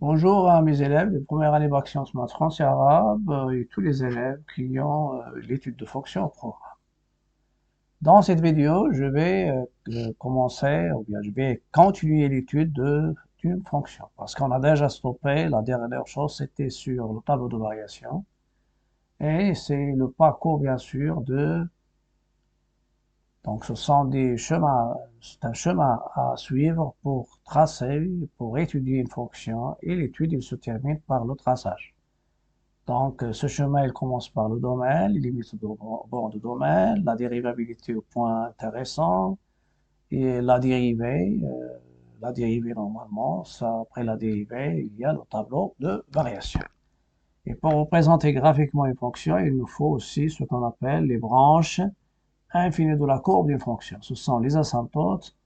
Bonjour à mes élèves de première année bac sciences maths français arabe et tous les élèves qui ont l'étude de fonction au programme. Dans cette vidéo, je vais commencer, ou bien je vais continuer l'étude d'une fonction parce qu'on a déjà stoppé. La dernière chose, c'était sur le tableau de variation et c'est le parcours bien sûr donc ce sont des chemins, c'est un chemin à suivre pour tracer, pour étudier une fonction et l'étude il se termine par le traçage. Donc, ce chemin, il commence par le domaine, les limites au bord du domaine, la dérivabilité au point intéressant, et la dérivée normalement, ça, après la dérivée, il y a le tableau de variation. Et pour représenter graphiquement une fonction, il nous faut aussi ce qu'on appelle les branches infinies de la courbe d'une fonction. Ce sont les asymptotes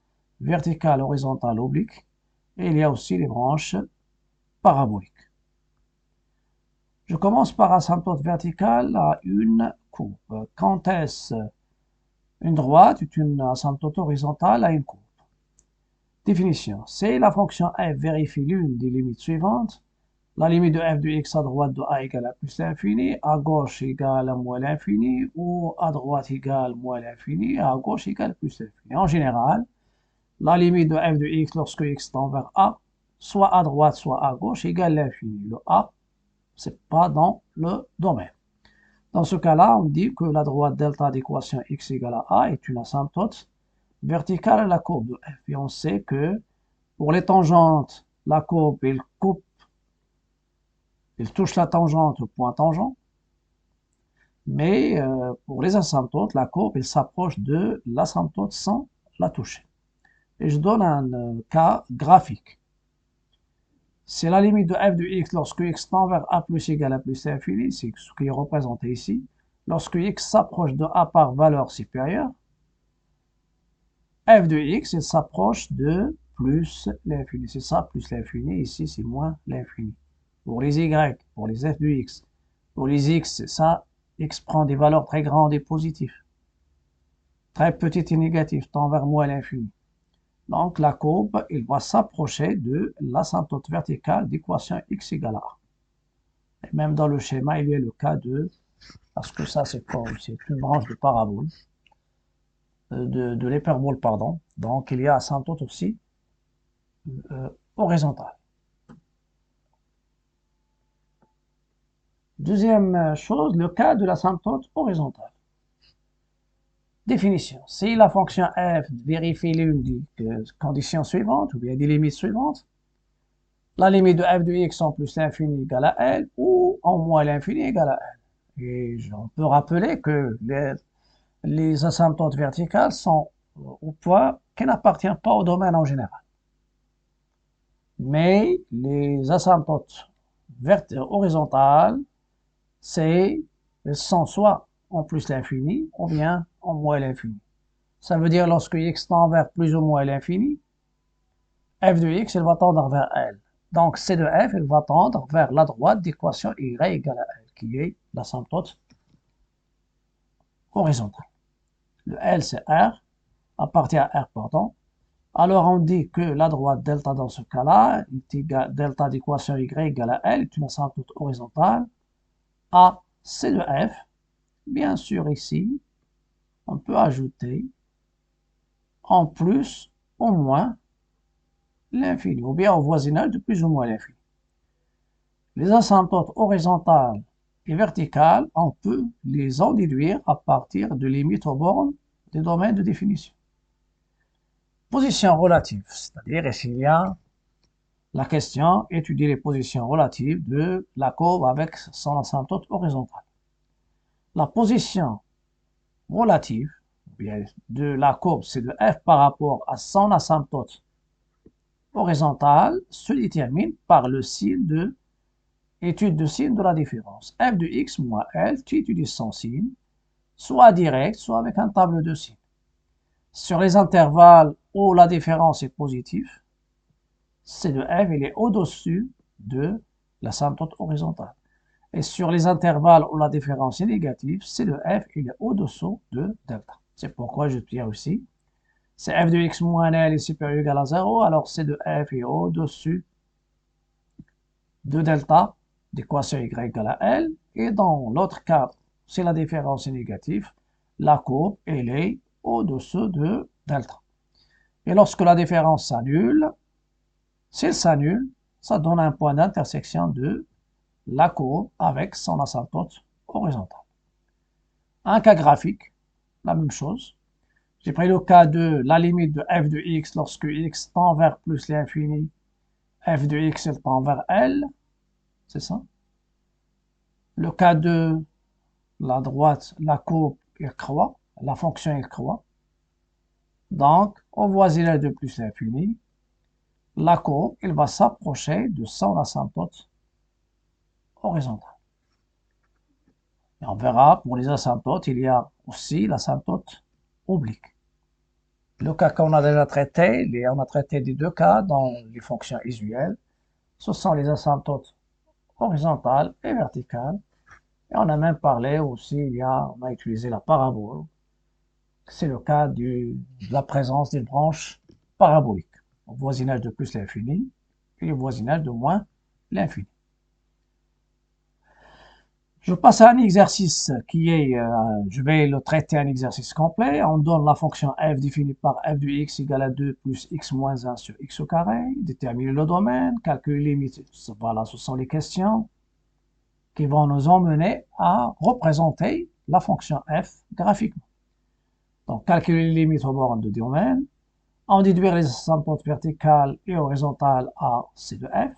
verticales, horizontales, obliques, et il y a aussi les branches paraboliques. Je commence par asymptote verticale à une courbe. Quand est-ce une droite est une asymptote horizontale à une courbe? Définition. Si la fonction f vérifie l'une des limites suivantes, la limite de f de x à droite de a égale à plus l'infini, à gauche égale à moins l'infini, ou à droite égale moins l'infini, à gauche égale plus l'infini. En général, la limite de f de x lorsque x tend vers a, soit à droite, soit à gauche, égale l'infini. Le a, c'est pas dans le domaine. Dans ce cas-là, on dit que la droite delta d'équation x égale à a est une asymptote verticale à la courbe de f. Et on sait que pour les tangentes, la courbe, elle touche la tangente au point tangent. Mais pour les asymptotes, la courbe, elle s'approche de l'asymptote sans la toucher. Et je donne un cas graphique. C'est la limite de f de x lorsque x tend vers a plus égale à plus l'infini, c'est ce qui est représenté ici. Lorsque x s'approche de a par valeur supérieure, f de x, il s'approche de plus l'infini. C'est ça, plus l'infini. Ici, c'est moins l'infini. Pour les y, pour les f de x. Pour les x, c'est ça. X prend des valeurs très grandes et positives. Très petites et négatives, tend vers moins l'infini. Donc, la courbe, il va s'approcher de l'asymptote verticale d'équation x égale à a. Et même dans le schéma, il y a le cas de, parce que ça, c'est une branche de parabole, de l'hyperbole, pardon. Donc, il y a asymptote aussi horizontale. Deuxième chose, le cas de l'asymptote horizontale. Définition. Si la fonction f vérifie l'une des conditions suivantes, ou bien des limites suivantes, la limite de f de x en plus l'infini égale à L, ou en moins l'infini égale à L. Et on peut rappeler que les asymptotes verticales sont au point qui n'appartient pas au domaine en général. Mais les asymptotes horizontales, elles sont soit en plus l'infini ou bien en moins l'infini. Ça veut dire lorsque x tend vers plus ou moins l'infini, f de x, elle va tendre vers L. Donc c de f, elle va tendre vers la droite d'équation y égale à L, qui est l'asymptote horizontale. Le L, c'est R, appartient à R, pardon. Alors on dit que la droite delta dans ce cas-là, delta d'équation y égale à L, est une asymptote horizontale à C de f. Bien sûr, ici, on peut ajouter en plus ou moins l'infini, ou bien au voisinage de plus ou moins l'infini. Les asymptotes horizontales et verticales, on peut les en déduire à partir de limites aux bornes des domaines de définition. Position relative, c'est-à-dire ici il y a la question, étudier les positions relatives de la courbe avec son asymptote horizontale. La position relative de la courbe, c'est de f par rapport à son asymptote horizontale, se détermine par le signe de étude de signe de la différence. F de x moins L, tu utilises son signe, soit direct, soit avec un tableau de signes. Sur les intervalles où la différence est positive, C de f, il est au-dessus de l'asymptote horizontale. Et sur les intervalles où la différence est négative, C de f, il est au-dessous de delta. C'est pourquoi je tiens aussi. C'est f de x moins L est supérieur ou égal à 0, alors C de f est au-dessus de delta d'équation y égale à L. Et dans l'autre cas, si la différence est négative, la courbe, elle est au-dessous de delta. Et lorsque la différence s'annule, s'il s'annule, ça donne un point d'intersection de la courbe avec son asymptote horizontale. Un cas graphique, la même chose. J'ai pris le cas de la limite de f de x lorsque x tend vers plus l'infini, f de x elle tend vers L, c'est ça. Le cas de la droite, la courbe elle croît, la fonction elle croît. Donc, au voisinage de plus l'infini, la courbe elle va s'approcher de son asymptote horizontale. Et on verra, pour les asymptotes, il y a aussi l'asymptote oblique. Le cas qu'on a déjà traité, on a traité les deux cas dans les fonctions usuelles. Ce sont les asymptotes horizontales et verticales. Et on a même parlé aussi, on a utilisé la parabole. C'est le cas de la présence d'une branche parabolique. Au voisinage de plus l'infini et au voisinage de moins l'infini. Je passe à un exercice qui est, je vais le traiter un exercice complet. On donne la fonction f définie par f de x égale à 2 plus x moins 1 sur x au carré. Déterminer le domaine, calculer les limites. Voilà, ce sont les questions qui vont nous emmener à représenter la fonction f graphiquement. Donc, calculer les limites aux bornes de domaine, en déduire les asymptotes verticales et horizontales à c de f,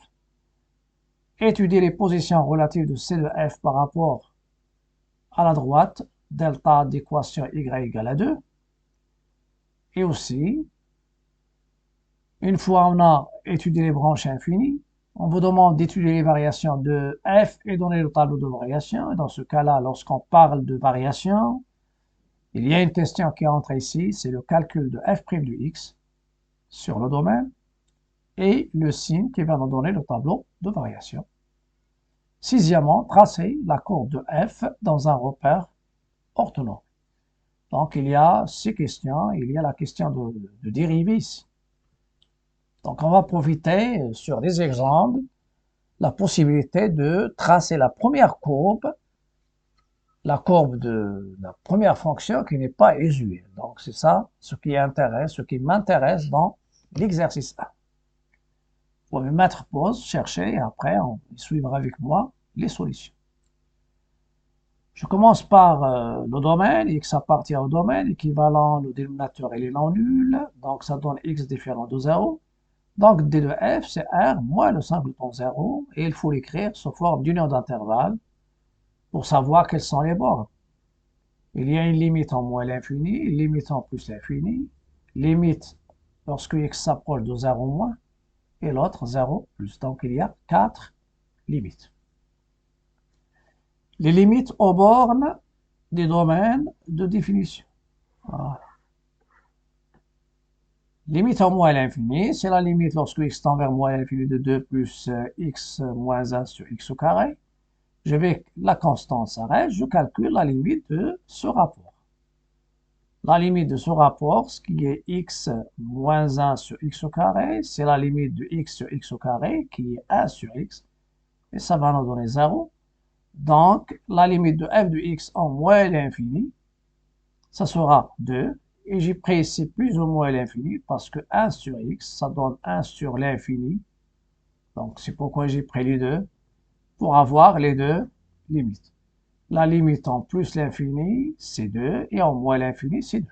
étudier les positions relatives de c de f par rapport à la droite, delta d'équation y égale à 2. Et aussi, une fois on a étudié les branches infinies, on vous demande d'étudier les variations de f et donner le tableau de variation. Et dans ce cas-là, lorsqu'on parle de variation, il y a une question qui entre ici, c'est le calcul de f' de x sur le domaine et le signe qui va nous donner le tableau de variation. Sixièmement, tracer la courbe de f dans un repère orthonorme. Donc, il y a ces questions, il y a la question de dériver ici. Donc, on va profiter sur des exemples, la possibilité de tracer la première courbe, la courbe de la première fonction qui n'est pas usuelle. Donc, c'est ça ce qui m'intéresse dans l'exercice 1. Vous pouvez mettre pause, chercher, et après, on suivra avec moi les solutions. Je commence par le domaine, x appartient au domaine, équivalent, le dénominateur il est non nul, donc ça donne x différent de 0. Donc d de f, c'est r moins le singleton 0, et il faut l'écrire sous forme d'union d'intervalle pour savoir quelles sont les bornes. Il y a une limite en moins l'infini, une limite en plus l'infini, limite lorsque x s'approche de 0 moins, et l'autre 0 plus. Donc il y a 4 limites. Les limites aux bornes des domaines de définition. Voilà. Limite en moins l'infini, c'est la limite lorsque x tend vers moins l'infini de 2 plus x moins 1 sur x au carré. La constante s'arrête, je calcule la limite de ce rapport. La limite de ce rapport, ce qui est x moins 1 sur x au carré, c'est la limite de x sur x au carré, qui est 1 sur x, et ça va nous donner 0. Donc, la limite de f de x en moins l'infini, ça sera 2. Et j'ai pris ici plus ou moins l'infini, parce que 1 sur x, ça donne 1 sur l'infini. Donc, c'est pourquoi j'ai pris les deux, pour avoir les deux limites. La limite en plus l'infini, c'est 2, et en moins l'infini, c'est 2.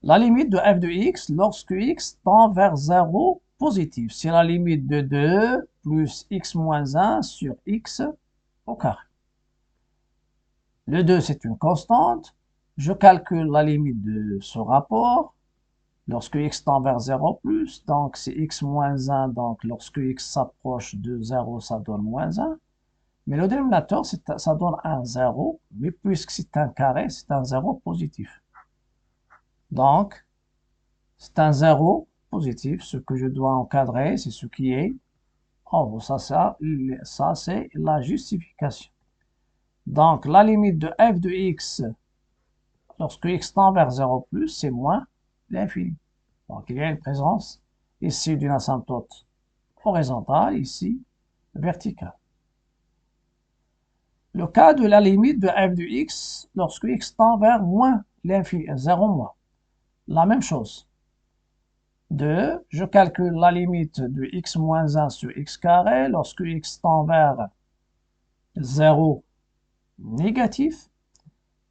La limite de f de x lorsque x tend vers 0 positif, c'est la limite de 2 plus x moins 1 sur x au carré. Le 2, c'est une constante. Je calcule la limite de ce rapport lorsque x tend vers 0 plus, donc c'est x moins 1, donc lorsque x s'approche de 0, ça donne moins 1. Mais le dénominateur, ça donne un 0, mais puisque c'est un carré, c'est un 0 positif. Donc, c'est un 0 positif. Ce que je dois encadrer, c'est ce qui est en haut. Ça c'est la justification. Donc, la limite de f de x, lorsque x tend vers 0 plus, c'est moins l'infini. Donc, il y a une présence ici d'une asymptote horizontale, ici verticale. Le cas de la limite de f de x lorsque x tend vers moins l'infini, 0 moins. La même chose. 2. Je calcule la limite de x moins 1 sur x carré lorsque x tend vers 0 négatif.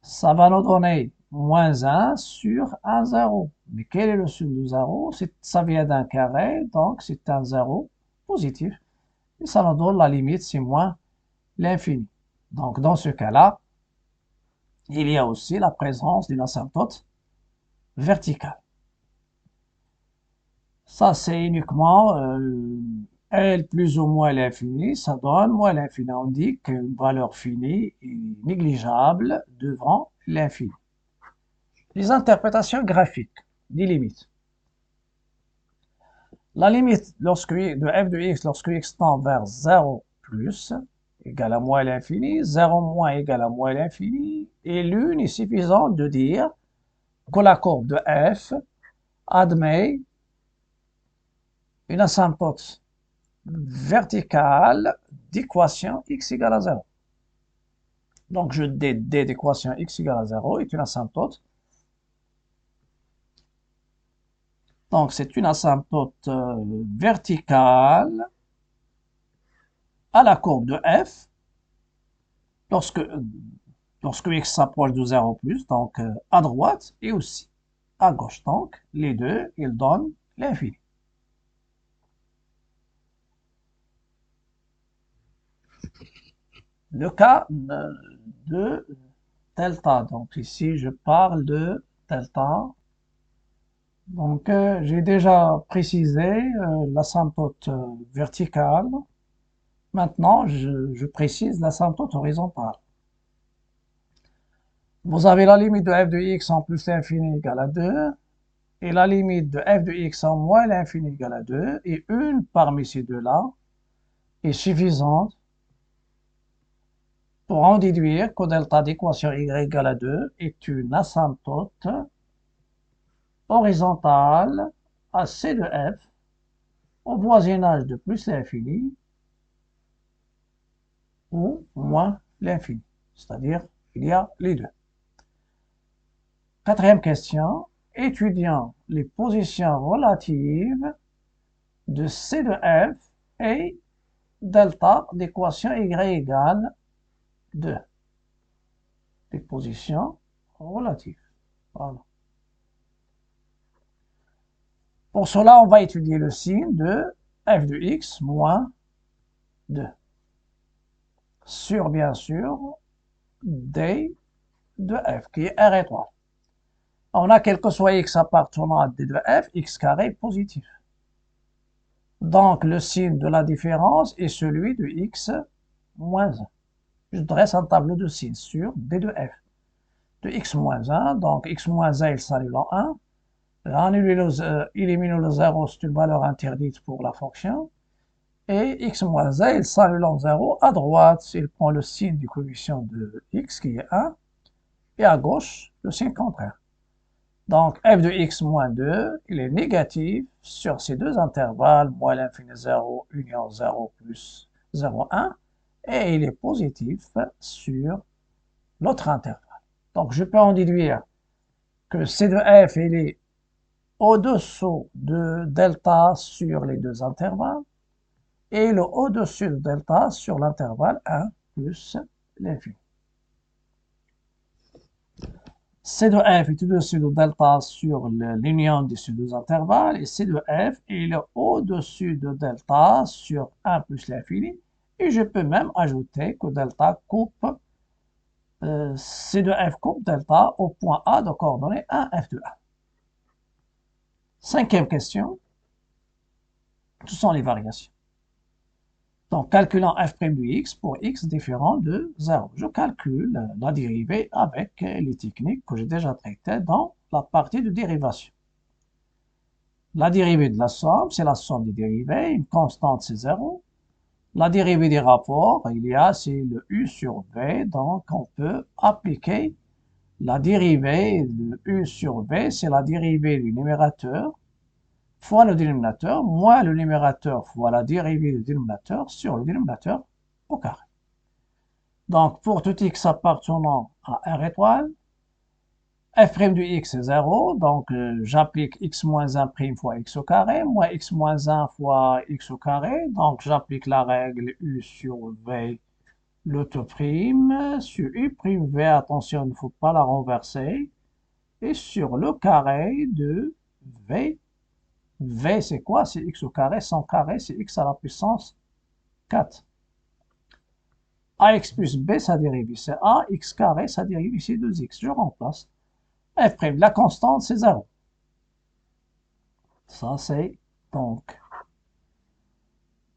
Ça va nous donner moins 1 sur un 0. Mais quel est le signe du 0? Ça vient d'un carré, donc c'est un 0 positif. Et ça nous donne la limite, c'est moins l'infini. Donc dans ce cas-là, il y a aussi la présence d'une asymptote verticale. Ça, c'est uniquement L plus ou moins l'infini, ça donne moins l'infini. On dit qu'une valeur finie est négligeable devant l'infini. Les interprétations graphiques des limites. La limite de f de x lorsque x tend vers 0 plus égale à moins l'infini, 0 moins égale à moins l'infini, et l'une est suffisante de dire que la courbe de f admet une asymptote verticale d'équation x égale à 0. Donc, je D d'équation x égale à 0 est une asymptote. Donc, c'est une asymptote verticale à la courbe de f lorsque x s'approche de 0 plus, donc à droite et aussi à gauche. Donc, les deux, ils donnent l'infini. Le cas de delta. Donc ici, je parle de delta. Donc j'ai déjà précisé l'asymptote verticale. Maintenant, je précise l'asymptote horizontale. Vous avez la limite de f de x en plus l'infini égale à 2 et la limite de f de x en moins l'infini égale à 2 et une parmi ces deux-là est suffisante pour en déduire que delta d'équation y égale à 2 est une asymptote horizontale à C de f au voisinage de plus l'infini ou moins l'infini. C'est-à-dire, il y a les deux. Quatrième question. Étudiant les positions relatives de C de f et delta d'équation y égale 2. Les positions relatives. Voilà. Pour cela, on va étudier le signe de f de x moins 2 sur, bien sûr, d de f, qui est R étoile. On a quel que soit x appartenant à d de f, x carré est positif. Donc, le signe de la différence est celui de x moins 1. Je dresse un tableau de signes sur d de f. De x moins 1, donc x moins 1, il s'annule en 1. Éliminer le 0, c'est une valeur interdite pour la fonction. Et x moins 1, il s'annule en 0. À droite, il prend le signe du coefficient de x, qui est 1. Et à gauche, le signe contraire. Donc, f de x moins 2, il est négatif sur ces deux intervalles, moins l'infini 0, union 0 plus 0, 1. Et il est positif sur l'autre intervalle. Donc, je peux en déduire que c de f, il est au-dessous de delta sur les deux intervalles et le au-dessus de delta sur l'intervalle 1 plus l'infini. C de f est au-dessus de delta sur l'union de ces deux intervalles et C de f est au-dessus de delta sur 1 plus l'infini. Et je peux même ajouter que delta coupe C de f coupe delta au point A de coordonnées 1, f de 1. Cinquième question, ce sont les variations. Donc, calculant f' de x pour x différent de 0. Je calcule la dérivée avec les techniques que j'ai déjà traitées dans la partie de dérivation. La dérivée de la somme, c'est la somme des dérivées. Une constante, c'est 0. La dérivée des rapports, c'est le u sur v. Donc, on peut appliquer la dérivée de u sur v, c'est la dérivée du numérateur fois le dénominateur, moins le numérateur fois la dérivée du dénominateur sur le dénominateur au carré. Donc, pour tout x appartenant à R étoile, f' de x est 0, donc j'applique x moins 1' fois x au carré, moins x moins 1 fois x au carré, donc j'applique la règle u sur v l'auto-prime, sur u' v, attention, il ne faut pas la renverser, et sur le carré de v. V, c'est quoi? C'est x au carré. Son carré, c'est x à la puissance 4. Ax plus b, ça dérive. C'est a, x carré, ça dérive ici 2x. Je remplace. F', la constante, c'est 0. Ça, c'est donc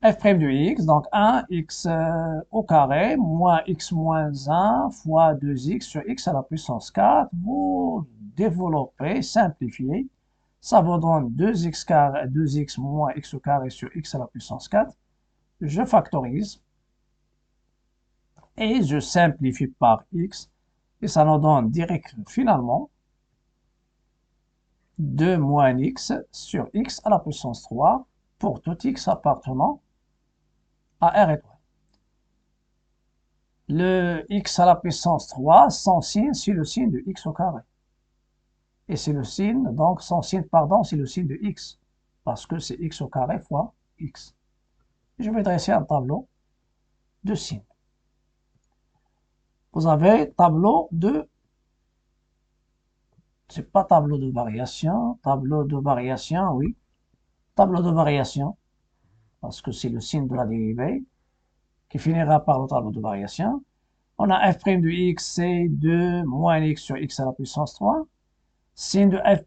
f' de x, donc 1x au carré, moins x moins 1 fois 2x sur x à la puissance 4. Vous développez, simplifiez. Ça vous donne 2x carré, 2x moins x au carré sur x à la puissance 4. Je factorise. Et je simplifie par x. Et ça nous donne direct, finalement, 2 moins x sur x à la puissance 3 pour tout x appartenant à R étoile. Le x à la puissance 3, son signe, c'est le signe de x au carré. Et c'est le signe, donc son signe, pardon, c'est le signe de x. Parce que c'est x au carré fois x. Je vais dresser un tableau de signes. Vous avez tableau de, c'est pas tableau de variation, oui. Tableau de variation, parce que c'est le signe de la dérivée, qui finira par le tableau de variation. On a f' de x, c'est 2 moins x sur x à la puissance 3. Signe de f'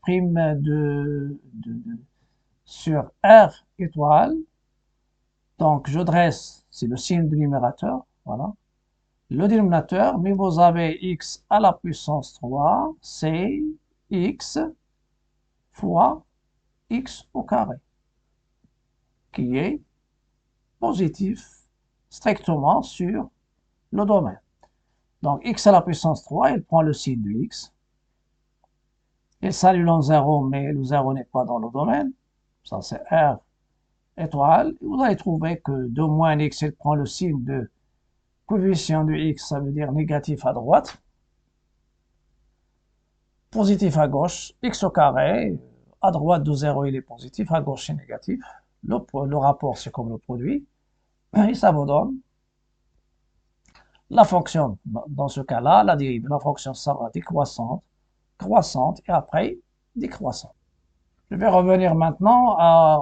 sur R étoile. Donc, je dresse, c'est le signe du numérateur, voilà. Le dénominateur, mais vous avez x à la puissance 3, c'est x fois x au carré, qui est positif strictement sur le domaine. Donc, x à la puissance 3, il prend le signe de x. Il s'annule en 0, mais le 0 n'est pas dans le domaine. Ça, c'est R étoile. Vous allez trouver que 2 moins x, il prend le signe de coefficient de x, ça veut dire négatif à droite. Positif à gauche, x au carré. À droite de 0, il est positif, à gauche, c'est négatif. Le rapport, c'est comme le produit. Et ça vous donne la fonction. Dans ce cas-là, la dérive de la fonction sera décroissante, croissante et après décroissante. Je vais revenir maintenant à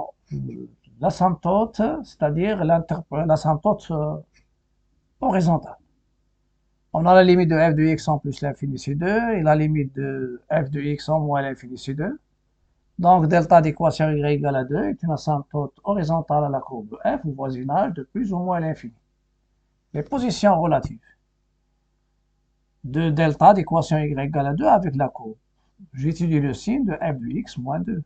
l'asymptote, c'est-à-dire l'asymptote horizontale. On a la limite de f de x en plus l'infini c2 et la limite de f de x en moins l'infini c2. Donc, delta d'équation y égale à 2 est une asymptote horizontale à la courbe de f au voisinage de plus ou moins l'infini. Les positions relatives de delta d'équation y égale à 2 avec la courbe. J'étudie le signe de f de x moins 2,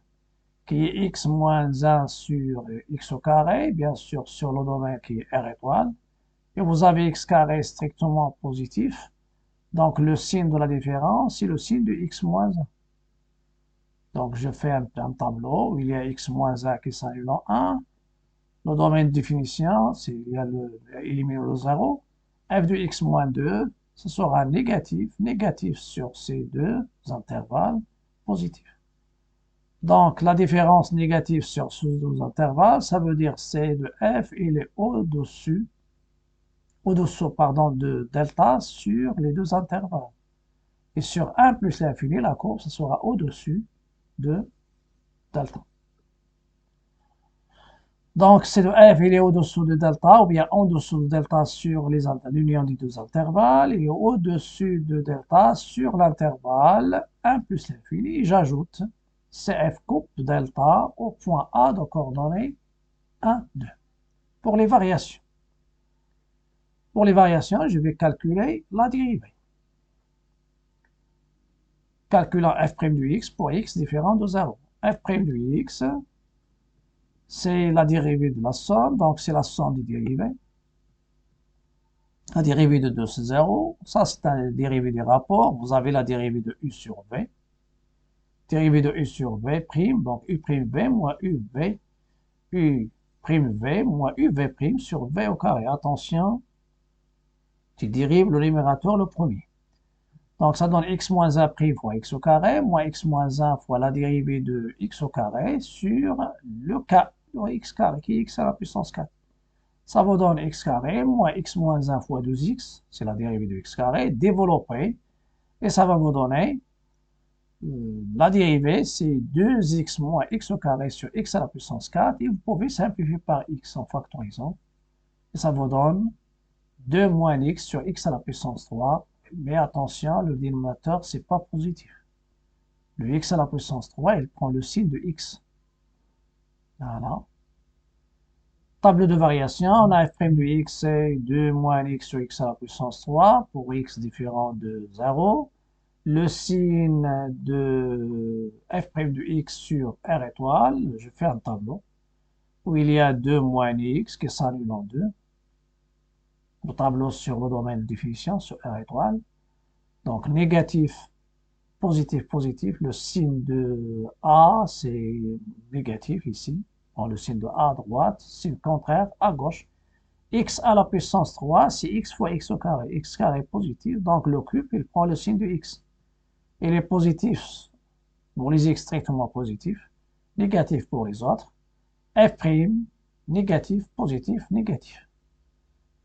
qui est x moins 1 sur x au carré, bien sûr sur le domaine qui est R étoile. Et vous avez x carré strictement positif. Donc, le signe de la différence, c'est le signe de x moins 1. Donc, je fais un tableau où il y a x moins 1 qui s'annule en 1. Le domaine de définition, il y a éliminer le 0. f de x moins 2, ce sera négatif sur ces deux intervalles, positif. Donc, la différence négative sur ces deux intervalles, ça veut dire c de f, il est au-dessous de delta sur les deux intervalles. Et sur 1 plus l'infini, la courbe, ce sera au-dessus de delta. Donc, c'est de f, il est au-dessous de delta, ou bien en dessous de delta sur l'union des deux intervalles, et au-dessus de delta sur l'intervalle 1 plus l'infini. J'ajoute cf coupe de delta au point A de coordonnées 1, 2. Pour les variations. Pour les variations, je vais calculer la dérivée. Calculant f' du x pour x différent de 0. f' du x, c'est la dérivée de la somme, donc c'est la somme des dérivées. La dérivée de 2, c'est 0. Ça, c'est la dérivée des rapports. Vous avez la dérivée de u sur v. dérivée de u sur v prime, donc u prime v moins u prime v moins uv prime sur v au carré. Attention, tu dérives le numérateur le premier. Donc ça donne x moins 1 prime fois x au carré, moins x moins 1 fois la dérivée de x au carré sur le x carré, qui est x à la puissance 4. Ça vous donne x carré moins x moins 1 fois 2x, c'est la dérivée de x carré, développée, et ça va vous donner, la dérivée, c'est 2x moins x au carré sur x à la puissance 4, et vous pouvez simplifier par x en factorisant, et ça vous donne 2 moins x sur x à la puissance 3, mais attention, le dénominateur, c'est pas positif. Le x à la puissance 3, il prend le signe de x. Voilà. Table de variation, on a f' de x, c'est 2 moins x sur x à la puissance 3, pour x différent de 0. Le signe de f' de x sur r étoile, je fais un tableau, où il y a 2 moins x qui s'annule en 2. Le tableau sur le domaine de définition, sur r étoile. Donc négatif, positif, positif. Le signe de A, c'est négatif ici. On le signe de A à droite, signe contraire à gauche. X à la puissance 3, c'est x fois x au carré. X carré positif, donc le cube, il prend le signe de x. Et les positifs, pour les x strictement positifs, négatif pour les autres. F', négatif, positif, négatif.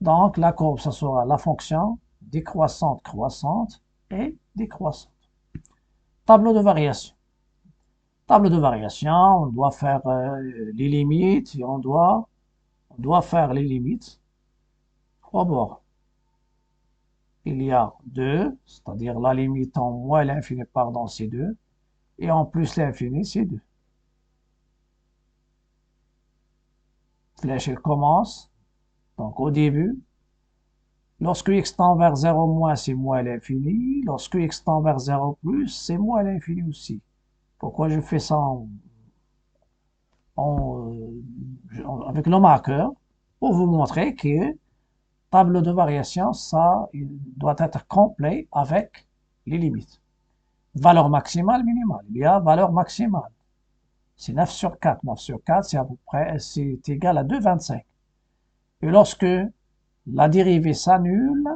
Donc la courbe, ça sera la fonction décroissante, croissante et décroissante. Tableau de variation. Tableau de variation, on doit faire les limites et on doit faire les limites au bord. Il y a 2, c'est-à-dire la limite en moins l'infini, pardon, c'est 2, et en plus l'infini, c'est 2. Flèche, elle commence, donc au début, lorsque x tend vers 0 moins, c'est moins l'infini, lorsque x tend vers 0 plus, c'est moins l'infini aussi. Pourquoi je fais ça avec le marqueur? Pour vous montrer que tableau de variation, ça il doit être complet avec les limites. Valeur maximale, minimale. Il y a valeur maximale. C'est 9 sur 4. 9 sur 4, c'est à peu près, c'est égal à 2,25. Et lorsque la dérivée s'annule,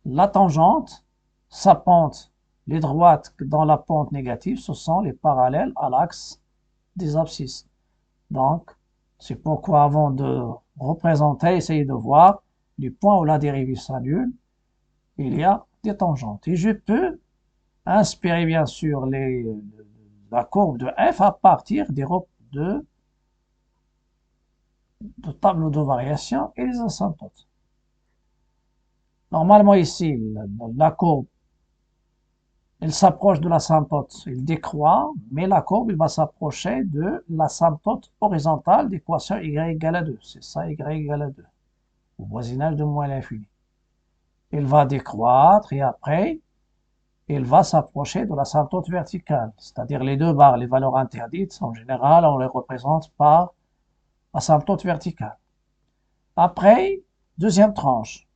la tangente, sa pente, les droites dans la pente négative, ce sont les parallèles à l'axe des abscisses. Donc, c'est pourquoi avant de représenter, essayez de voir les points où la dérivée s'annule, il y a des tangentes. Et je peux inspirer bien sûr la courbe de f à partir de tableau de variation et les asymptotes. Normalement ici, la courbe, elle s'approche de l'asymptote, elle décroît, mais la courbe, elle va s'approcher de l'asymptote horizontale d'équation y égale à 2. C'est ça, y égale à 2, au voisinage de moins l'infini. Elle va décroître et après, elle va s'approcher de l'asymptote verticale, c'est-à-dire les deux barres, les valeurs interdites, en général, on les représente par asymptote verticale. Après, deuxième tranche,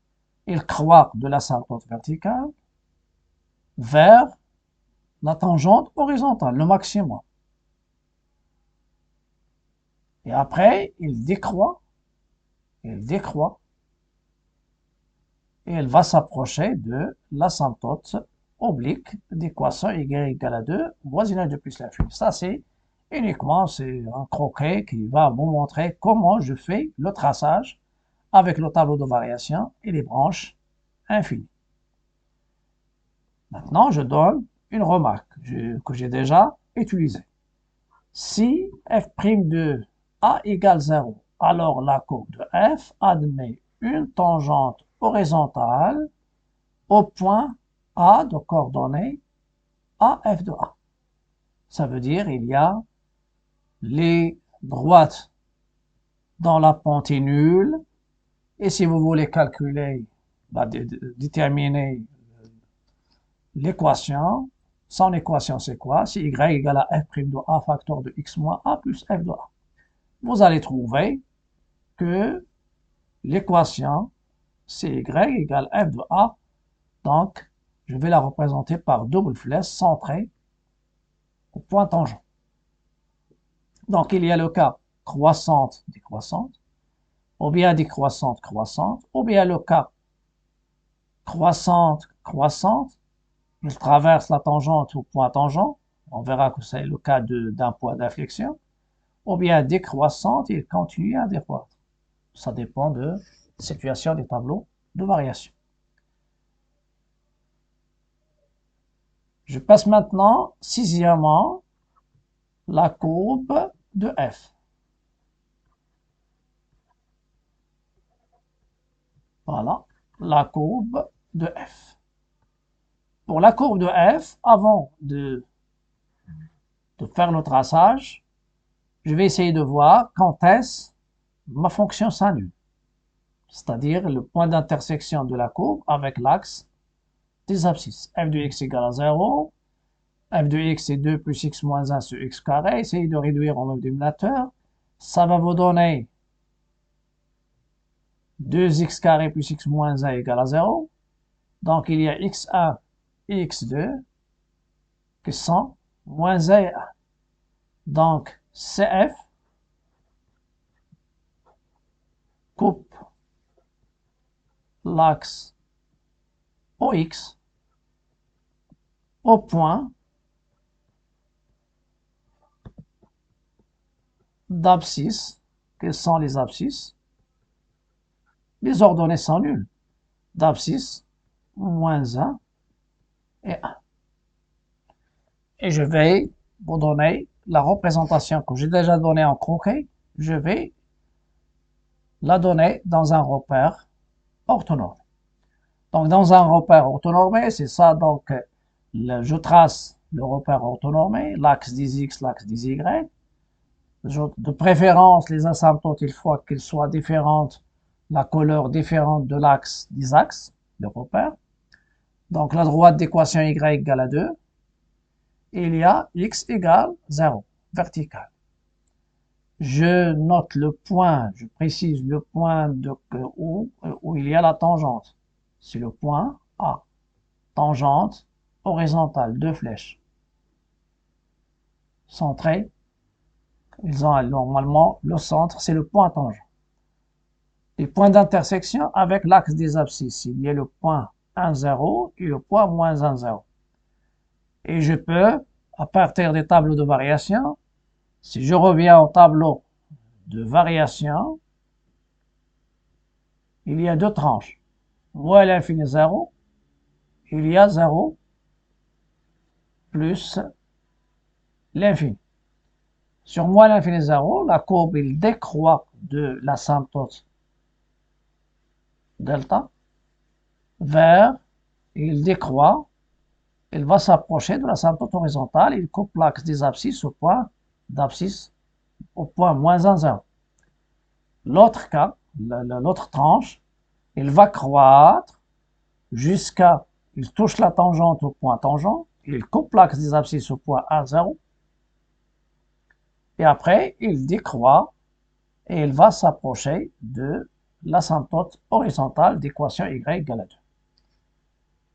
elle croît de l'asymptote verticale vers la tangente horizontale, le maximum. Et après, il décroît, et elle va s'approcher de l'asymptote oblique d'équation y égale à 2, voisinage de plus l'infini. Ça, c'est uniquement, c'est un croquet qui va vous montrer comment je fais le traçage avec le tableau de variation et les branches infinies. Maintenant, je donne une remarque que j'ai déjà utilisée. Si f' de a égale 0, alors la courbe de f admet une tangente horizontale au point A de coordonnées AF de A. Ça veut dire il y a les droites dans la pente est nulle, et si vous voulez calculer, déterminer l'équation, son équation c'est quoi? C'est y égale à f' de a facteur de x moins a plus f de a. Vous allez trouver que l'équation c'est y égale f de a, donc je vais la représenter par double flèche centrée au point tangent. Donc, il y a le cas croissante, décroissante, ou bien décroissante, croissante, ou bien le cas croissante, croissante, il traverse la tangente au point tangent, on verra que c'est le cas d'un point d'inflexion, ou bien décroissante, il continue à décroître. Ça dépend de la situation des tableaux de variation. Je passe maintenant, sixièmement, la courbe de f. Voilà, la courbe de f. Pour la courbe de f, avant de faire le traçage, je vais essayer de voir quand est-ce ma fonction s'annule, c'est-à-dire le point d'intersection de la courbe avec l'axe des abscisses. F de x égale à 0, f de x est 2 plus x moins 1 sur x carré. Essayez de réduire en même dénominateur. Ça va vous donner 2x carré plus x moins 1 égale à 0. Donc, il y a x1 et x2 qui sont moins 1 et 1. Donc, CF coupe l'axe OX au point d'abscisse. Quelles sont les abscisses? Les ordonnées sont nulles. D'abscisse, moins 1 et 1. Et je vais vous donner la représentation que j'ai déjà donnée en croquet. Je vais la donner dans un repère orthonormé. Donc, dans un repère orthonormé, c'est ça. Donc, je trace le repère orthonormé, l'axe des x, l'axe des y. De préférence, les asymptotes, il faut qu'ils soient différentes, la couleur différente de l'axe des axes, le repère. Donc, la droite d'équation y égale à 2. Et il y a x égale 0, vertical. Je note le point, je précise le point où il y a la tangente. C'est le point A. Tangente horizontale, deux flèches. Centrées. Ils ont normalement le centre, c'est le point tangent. Les points d'intersection avec l'axe des abscisses. Il y a le point 1, 0 et le point moins 1, 0. Et je peux, à partir des tableaux de variation, si je reviens au tableau de variation, il y a deux tranches. Moins l'infini 0, il y a 0 plus l'infini. Sur moins l'infini 0, la courbe il décroît de l'asymptote delta vers, il décroît, il va s'approcher de l'asymptote horizontale, il coupe l'axe des abscisses au point d'abscisse au point moins 1, 0. L'autre cas, l'autre tranche, il va croître jusqu'à, il touche la tangente au point tangent, il coupe l'axe des abscisses au point 1, 0, et après, il décroît et il va s'approcher de l'asymptote horizontale d'équation y égale à 2.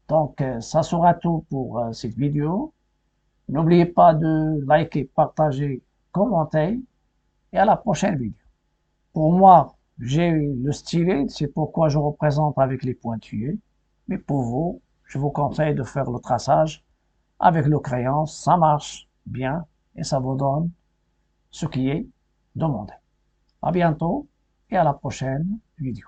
Donc, ça sera tout pour cette vidéo. N'oubliez pas de liker, partager, commenter et à la prochaine vidéo. Pour moi, j'ai le stylet, c'est pourquoi je représente avec les pointillés. Mais pour vous, je vous conseille de faire le traçage avec le crayon. Ça marche bien et ça vous donne ce qui est demandé. À bientôt et à la prochaine vidéo.